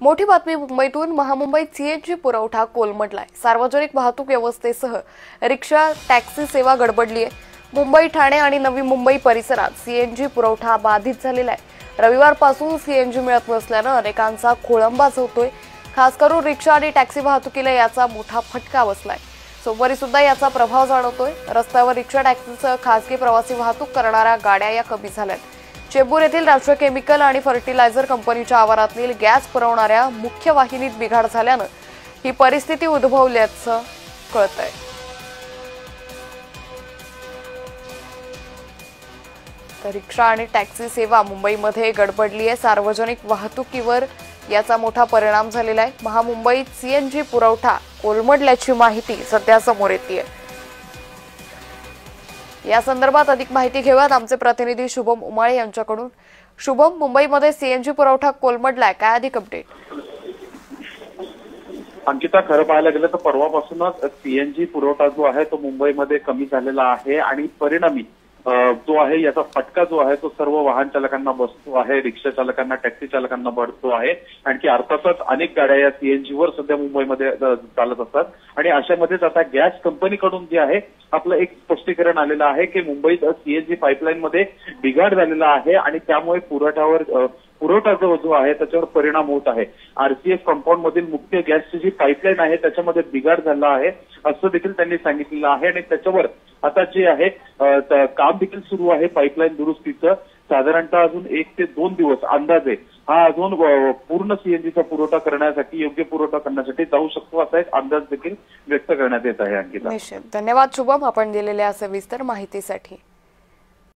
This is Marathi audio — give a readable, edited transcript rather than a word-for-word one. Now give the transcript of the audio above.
मोठी बातमी मुंबईतून महामुंबईत सीएनजी पुरवठा कोलमडलाय। सार्वजनिक वाहतूक व्यवस्थेसह रिक्षा टॅक्सी सेवा गडबडली आहे। मुंबई, ठाणे आणि नवी मुंबई परिसरात सीएनजी पुरवठा बाधित झालेला आहे। रविवारपासून सीएनजी मिळत नसल्याने अनेकांचा खोळंबाच होतोय। खास करून रिक्षा आणि टॅक्सी वाहतुकीला याचा मोठा फटका बसलाय। सोमवारी सुद्धा याचा प्रभाव जाणवतोय। रस्त्यावर रिक्षा टॅक्सीसह खासगी प्रवासी वाहतूक करणाऱ्या गाड्या या कमी झाल्यात। चेंबूर येथील राष्ट्रीय केमिकल आणि फर्टिलायझर कंपनीच्या आवारातील गॅस पुरवणाऱ्या मुख्य वाहिनीत बिघाड झाल्याने ही परिस्थिती उद्भवल्याचं कळतंय। तर रिक्षा आणि टॅक्सी सेवा मुंबईमध्ये गडबडली आहे। सार्वजनिक वाहतुकीवर याचा मोठा परिणाम झालेला आहे। महामुंबईत सीएनजी पुरवठा कोलमडल्याची माहिती सध्या समोर येतेय। या संदर्भात अधिक माहिती घेऊयात आमचे प्रतिनिधी शुभम उमाळे यांच्याकडून। शुभम, मुंबईमध्ये सीएनजी पुरवठा कोलमडलाय, काय अधिक अपडेट? अंकिता, खरं पाहायला गेलं तर परवापासूनच सीएनजी पुरवठा जो आहे तो मुंबईमध्ये कमी झालेला आहे आणि परिणामी जो आहे याचा फटका जो आहे तो सर्व वाहन चालकांना बसतो आहे, रिक्षा चालकांना, टॅक्सी चालकांना बसतो आहे। आणखी अर्थातच अनेक गाड्या या सीएनजीवर सध्या मुंबईमध्ये चालत असतात आणि अशामध्येच आता गॅस कंपनीकडून जे आहे आपलं एक स्पष्टीकरण आलेलं आहे की मुंबईत सीएनजी पाईपलाईनमध्ये बिघाड झालेला आहे आणि त्यामुळे पुरवठा जो आहे त्याच्यावर परिणाम होत आहे। आरसीएफ कंपाऊंड मधील मुख्य गॅसची जी पाईपलाईन आहे त्याच्यामध्ये बिघाड झाला आहे असं देखील त्यांनी सांगितलेलं आहे आणि त्याच्यावर आता जे आहे काम देखील सुरू आहे पाईपलाईन दुरुस्तीचं। साधारणतः अजून 1 ते 2 दिवस अंदाजे हा अजून पूर्ण सीएनजीचा पुरवठा करण्यासाठी, योग्य पुरवठा करण्यासाठी जाऊ शकतो असा एक अंदाज देखील व्यक्त करण्यात येत आहे। अंकिता, धन्यवाद शुभम, आपण दिलेल्या सविस्तर माहितीसाठी।